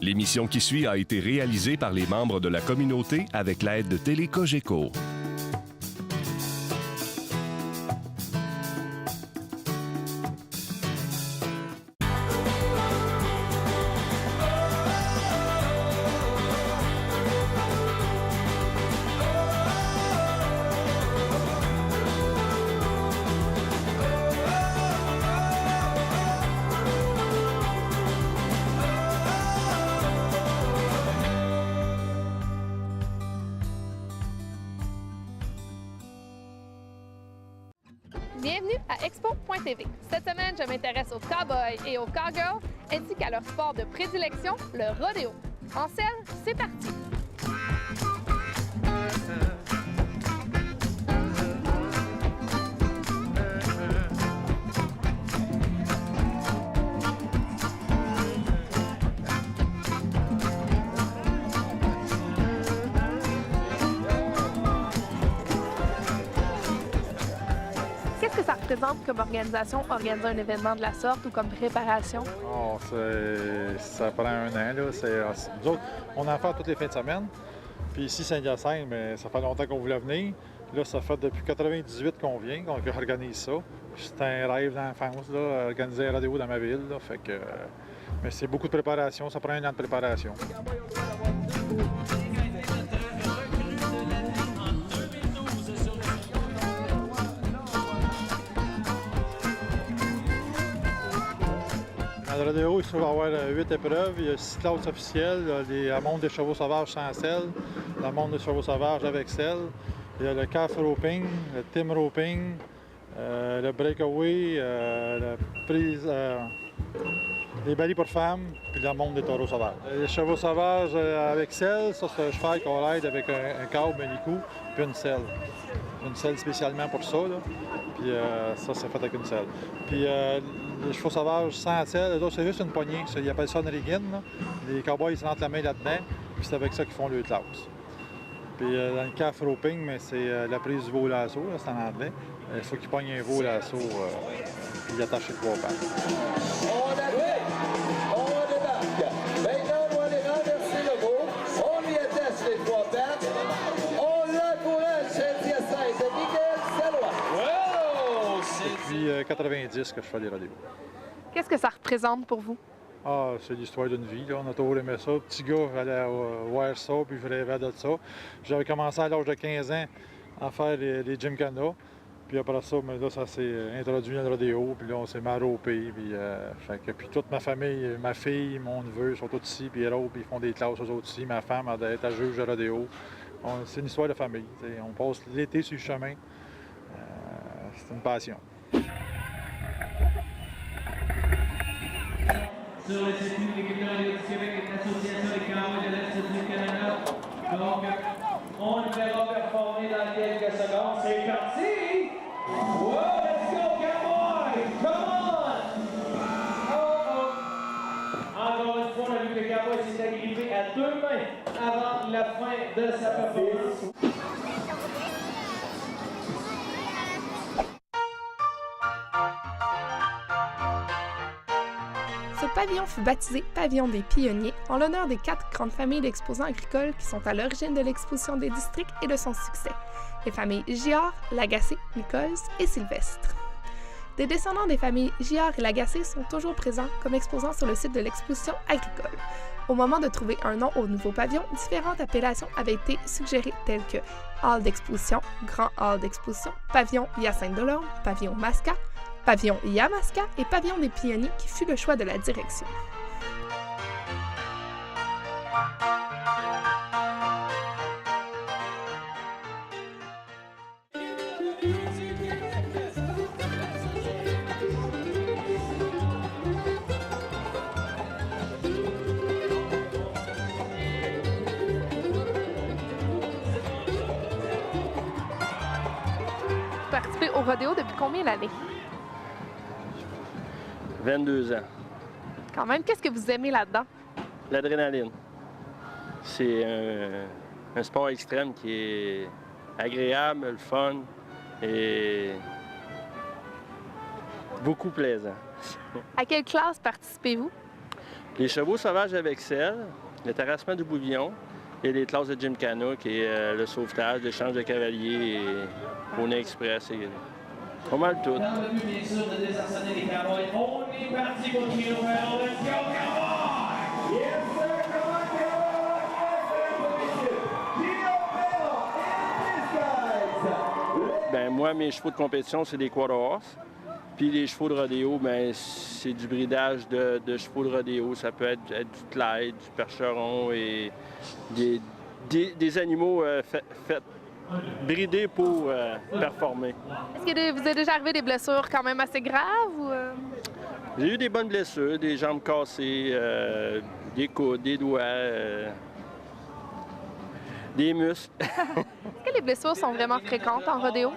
L'émission qui suit a été réalisée par les membres de la communauté avec l'aide de Télé Cogeco. Bienvenue à Expo.tv. Cette semaine, je m'intéresse aux cowboys et aux cowgirls, ainsi qu'à leur sport de prédilection, le rodéo. En selle, c'est parti! Qu'est-ce que ça représente comme organisation, organiser un événement de la sorte ou comme préparation? Oh, ça prend un an. Là. Nous autres, on en fait toutes les fins de semaine. Puis ici, Saint-Hyacinthe, mais ça fait longtemps qu'on voulait venir. Là, ça fait depuis 98 qu'on vient, qu'on organise ça. C'est un rêve d'enfance, là, organiser un rodéo dans ma ville. Là. Fait que, mais c'est beaucoup de préparation, ça prend un an de préparation. Dans le rodéo, il va y avoir 8 épreuves. Il y a 6 classes officielles. Il y a le monde des chevaux sauvages sans selle, le monde des chevaux sauvages avec selle. Il y a le calf roping, le team roping, le breakaway, la prise, les balais pour femmes, puis le monde des taureaux sauvages. Les chevaux sauvages avec selle, ça c'est un cheval qu'on aide avec un câble, un licou, puis une selle. Une selle spécialement pour ça, là. Puis ça, c'est fait avec une selle. Puis les chevaux sauvages sans selle, eux autres, c'est juste une poignée. Ils appellent ça une rigging. Les cowboys, ils se rentrent la main là-dedans, puis c'est avec ça qu'ils font leur classe. Puis dans le calf roping, mais c'est la prise du veau lasso, c'est en anglais. Il faut qu'ils pognent un veau lasso, puis ils attachent les 3 pattes. On attaque! On débarque! Maintenant, on va aller renverser le veau. On lui attache les 3 pattes. On l'encourage, Saint-Hyacinthe. Miguel Salois. Wow! Depuis 90 que je fais des rodéos. Qu'est-ce que ça représente pour vous? Ah, c'est l'histoire d'une vie, là. On a toujours aimé ça. Petit gars, j'allais voir ça, puis je rêvais de ça. J'avais commencé à l'âge de 15 ans à faire les gymkhana. Puis après ça, mais là, ça s'est introduit dans le rodéo, puis là, on s'est mis à roper. Puis toute ma famille, ma fille, mon neveu, sont tous ici, puis ils ropent, puis ils font des classes aux autres ici. Ma femme, elle est à juge de rodéo. C'est une histoire de famille. T'sais. On passe l'été sur le chemin. C'est une passion. Sur le circuit de l'équipe de Radio du Québec et de l'Association des cowboys de l'Est du Canada. Donc, on le verra performer dans quelques secondes. C'est parti! Wow, let's go, cowboy! Come on! Encore une fois, on a vu que le cowboy s'est agrippé à 2 mains avant la fin de sa performance. Ce pavillon fut baptisé Pavillon des Pionniers en l'honneur des 4 grandes familles d'exposants agricoles qui sont à l'origine de l'exposition des districts et de son succès, les familles Giard, Lagacé, Nichols et Sylvestre. Des descendants des familles Giard et Lagacé sont toujours présents comme exposants sur le site de l'exposition agricole. Au moment de trouver un nom au nouveau pavillon, différentes appellations avaient été suggérées telles que Hall d'exposition, Grand Hall d'exposition, Pavillon Hyacinthe-Delorme, Pavillon Masca, Pavillon Yamaska et Pavillon des Pionniers qui fut le choix de la direction. Vous participez au rodéo depuis combien d'années? 22 ans. Quand même, qu'est-ce que vous aimez là-dedans? L'adrénaline. C'est un sport extrême qui est agréable, le fun et beaucoup plaisant. À quelle classe participez-vous? Les chevaux sauvages avec selle, le terrassement du bouvillon et les classes de Gymkhana, qui est le sauvetage, l'échange de cavaliers et poney express. Et pas mal tout. Dans le but, bien sûr, de désarçonner les cowboys. On est parti pour le Kilo Battle. Let's go, cowboy! Yes, sir, come on, Ben, moi, mes chevaux de compétition, c'est des quarter horse. Puis les chevaux de rodéo, ben, c'est du bridage de chevaux de rodéo. Ça peut être du Clyde, du percheron et des animaux bridés pour performer. Est-ce que vous êtes déjà arrivé des blessures quand même assez graves ou J'ai eu des bonnes blessures, des jambes cassées, des coudes, des doigts, des muscles. est-ce que les blessures sont vraiment fréquentes en rodéo?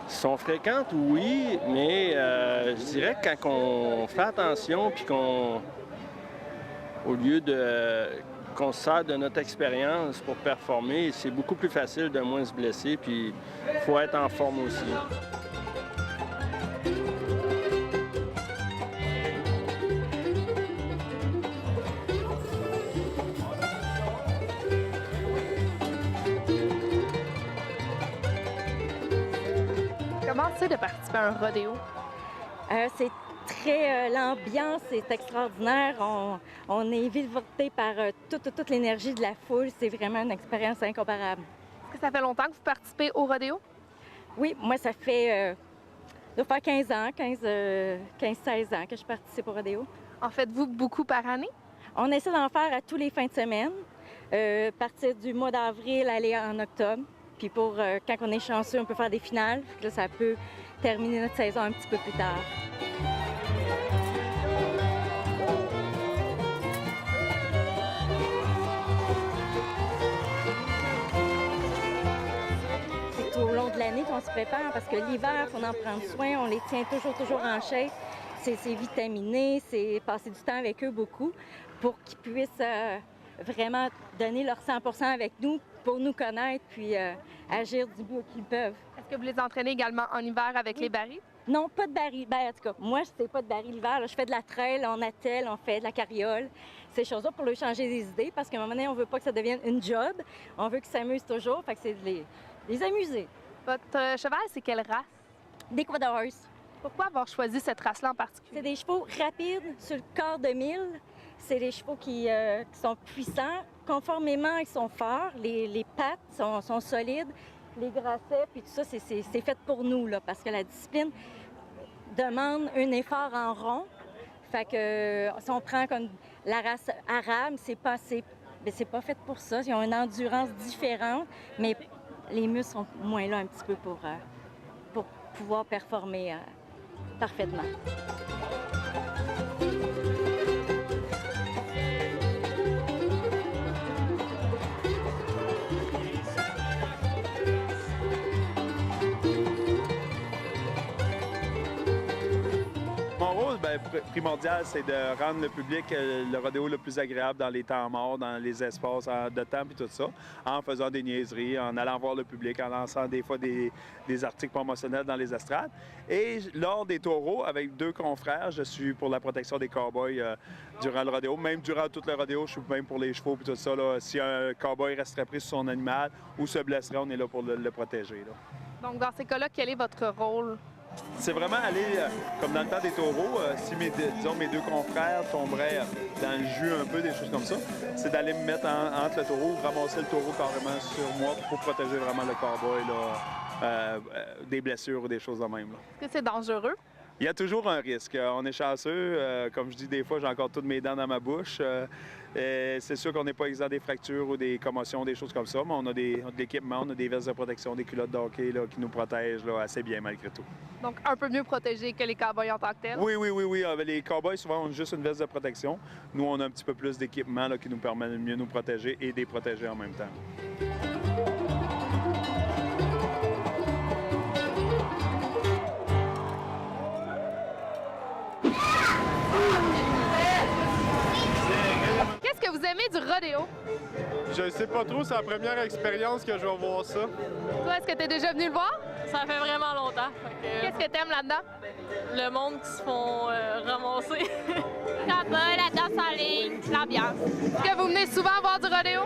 Sont fréquentes, oui, mais je dirais que quand on fait attention puis au lieu qu'on se sert de notre expérience pour performer, c'est beaucoup plus facile de moins se blesser, puis il faut être en forme aussi. Comment c'est de participer à un rodéo? C'est très... l'ambiance est extraordinaire. On est vivoté par toute l'énergie de la foule. C'est vraiment une expérience incomparable. Est-ce que ça fait longtemps que vous participez au rodéo? Oui, moi, ça fait... ça doit faire 15 ans, 15-16 ans que je participe au rodéo. En faites-vous beaucoup par année? On essaie d'en faire à tous les fins de semaine. Partir du mois d'avril, aller en octobre. Puis pour quand on est chanceux, on peut faire des finales. Là, ça peut terminer notre saison un petit peu plus tard. C'est tout au long de l'année qu'on se prépare parce que l'hiver, il faut en prendre soin. On les tient toujours en shape. C'est vitaminé, c'est passer du temps avec eux beaucoup pour qu'ils puissent vraiment donner leur 100% avec nous pour nous connaître puis agir du mieux qu'ils peuvent. Est-ce que vous les entraînez également en hiver avec les barils? Non, pas de baril. Ben, en tout cas, moi, je ne fais pas de baril l'hiver. Je fais de la trail, on attelle, on fait de la carriole. Ces choses-là pour leur changer des idées parce qu'à un moment donné, on ne veut pas que ça devienne une job. On veut qu'ils s'amusent toujours. Fait que c'est de les amuser. Votre cheval, c'est quelle race? Des quarter horse. Pourquoi avoir choisi cette race-là en particulier? C'est des chevaux rapides sur le quart de mille. C'est des chevaux qui sont puissants. Conformément, ils sont forts. Les pattes sont solides. Les grassets, puis tout ça, c'est fait pour nous, là, parce que la discipline demande un effort en rond. Fait que si on prend comme la race arabe, c'est pas fait pour ça. Ils ont une endurance différente, mais les muscles sont moins là un petit peu pour pouvoir performer parfaitement. Mon rôle primordial, c'est de rendre le public le rodéo le plus agréable dans les temps morts, dans les espaces de temps et tout ça, en faisant des niaiseries, en allant voir le public, en lançant des fois des articles promotionnels dans les estrades. Et lors des taureaux, avec 2 confrères, je suis pour la protection des cow-boys durant le rodéo. Même durant tout le rodéo, je suis même pour les chevaux et tout ça. Là. Si un cow-boy resterait pris sur son animal ou se blesserait, on est là pour le protéger. Là. Donc, dans ces cas-là, quel est votre rôle? C'est vraiment aller, comme dans le temps des taureaux, si mes 2 confrères tomberaient dans le jus un peu, des choses comme ça, c'est d'aller me mettre entre le taureau, ramasser le taureau carrément sur moi pour protéger vraiment le cowboy des blessures ou des choses de même. Est-ce que c'est dangereux? Il y a toujours un risque. On est chanceux. Comme je dis, des fois, j'ai encore toutes mes dents dans ma bouche. C'est sûr qu'on n'est pas exempt des fractures ou des commotions, des choses comme ça, mais on a de l'équipement, on a des vestes de protection, des culottes de hockey là, qui nous protègent là, assez bien malgré tout. Donc, un peu mieux protégé que les cowboys en tant que tels? Oui. Les cowboys, souvent, ont juste une veste de protection. Nous, on a un petit peu plus d'équipement là, qui nous permet de mieux nous protéger et de les protéger en même temps. Qu'est-ce que vous aimez du rodéo? Je sais pas trop, c'est la première expérience que je vais voir ça. Toi, est-ce que tu es déjà venu le voir? Ça fait vraiment longtemps. Qu'est-ce que t'aimes là-dedans? Le monde qui se font ramasser. La danse l'ambiance. Est-ce que vous venez souvent voir du rodéo?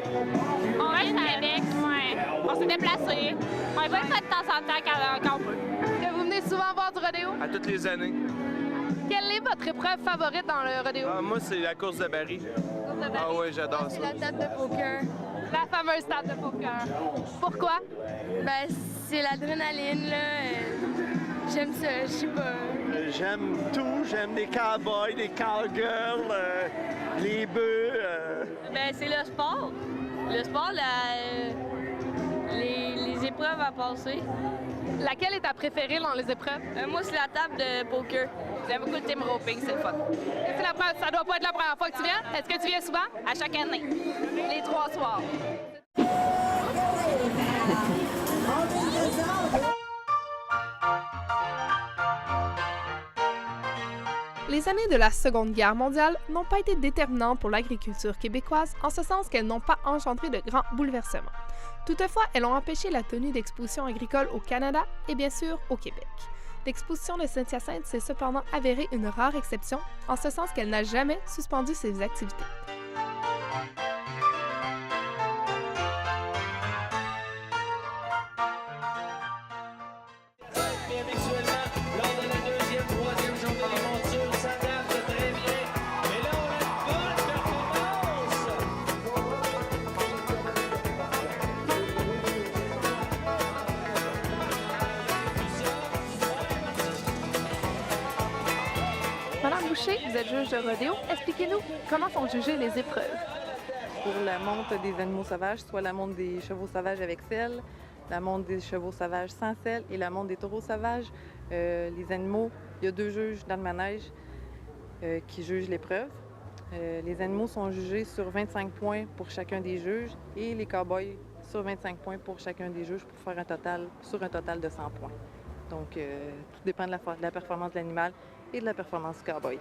On vient à Québec, ouais. On s'est déplacés. On va une fois de temps en temps quand on peut. Est-ce que vous venez souvent voir du rodéo? À toutes les années. Quelle est votre épreuve favorite dans le rodéo? Moi, c'est la course de baril. Ah oui, j'adore ça. La table de poker. La fameuse table de poker. Pourquoi? Ben, c'est l'adrénaline, là. J'aime ça, je sais pas. J'aime tout. J'aime les cowboys, les cowgirls, les bœufs. Ben, c'est le sport. Le sport, les épreuves à passer. Laquelle est ta préférée dans les épreuves? Moi, c'est la table de poker. J'aime beaucoup le team roping, c'est le fun. Ça doit pas être la première fois que tu viens. Est-ce que tu viens souvent? À chaque année. Les 3 soirs. Les années de la Seconde Guerre mondiale n'ont pas été déterminantes pour l'agriculture québécoise, en ce sens qu'elles n'ont pas engendré de grands bouleversements. Toutefois, elles ont empêché la tenue d'expositions agricoles au Canada et bien sûr au Québec. L'exposition de Saint-Hyacinthe s'est cependant avérée une rare exception, en ce sens qu'elle n'a jamais suspendu ses activités. Madame Boucher, vous êtes juge de rodéo. Expliquez-nous comment sont jugées les épreuves. Pour la monte des animaux sauvages, soit la monte des chevaux sauvages avec selle, la monte des chevaux sauvages sans selle et la monte des taureaux sauvages. Les animaux, il y a 2 juges dans le manège qui jugent l'épreuve. Les animaux sont jugés sur 25 points pour chacun des juges et les cow-boys sur 25 points pour chacun des juges pour faire un total de 100 points. Donc, tout dépend de la performance de l'animal et de la performance du cow-boy.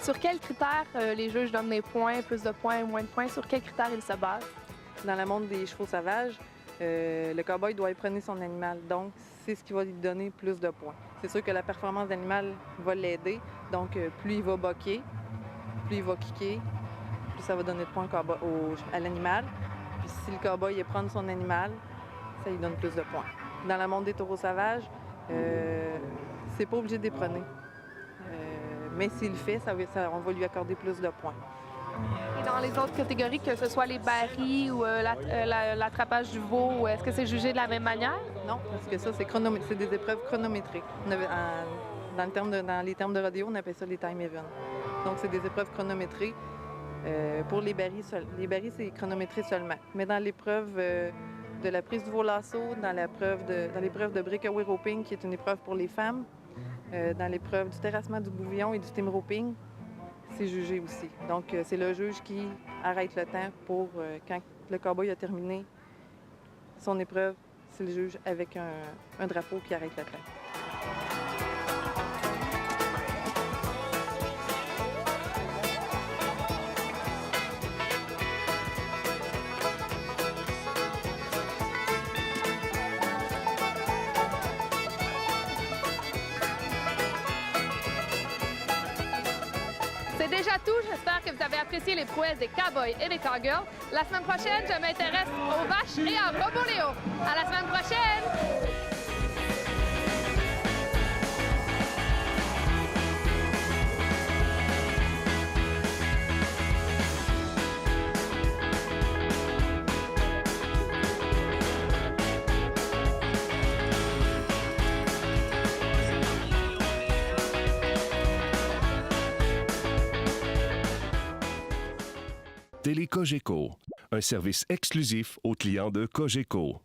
Sur quels critères les juges donnent des points, plus de points, moins de points? Sur quels critères ils se basent? Dans la monte des chevaux sauvages, le cow-boy doit éperonner son animal. Donc, c'est ce qui va lui donner plus de points. C'est sûr que la performance d'animal va l'aider. Donc, plus il va boquer, plus il va kicker, plus ça va donner de points à l'animal. Puis si le cow-boy éperonne son animal, ça lui donne plus de points. Dans la monte des taureaux sauvages, c'est pas obligé d'éperonner. Mais s'il le fait, on va lui accorder plus de points. Et dans les autres catégories, que ce soit les barils ou l'attrapage du veau, est-ce que c'est jugé de la même manière? Non, parce que ça, c'est des épreuves chronométriques. Dans les termes de rodéo, on appelle ça les time events. Donc, c'est des épreuves chronométrées. Pour les barils, c'est chronométré seulement. Mais dans l'épreuve de la prise du veau lasso, dans l'épreuve de breakaway roping, qui est une épreuve pour les femmes, dans l'épreuve du terrassement du bouvillon et du team roping, c'est jugé aussi. Donc, c'est le juge qui arrête le temps pour, quand le cow-boy a terminé son épreuve, c'est le juge avec un drapeau qui arrête le temps. C'est déjà tout. J'espère que vous avez apprécié les prouesses des cowboys et des cowgirls. La semaine prochaine, je m'intéresse aux vaches et à Roboléo. À la semaine prochaine! Télé Cogeco, un service exclusif aux clients de Cogeco.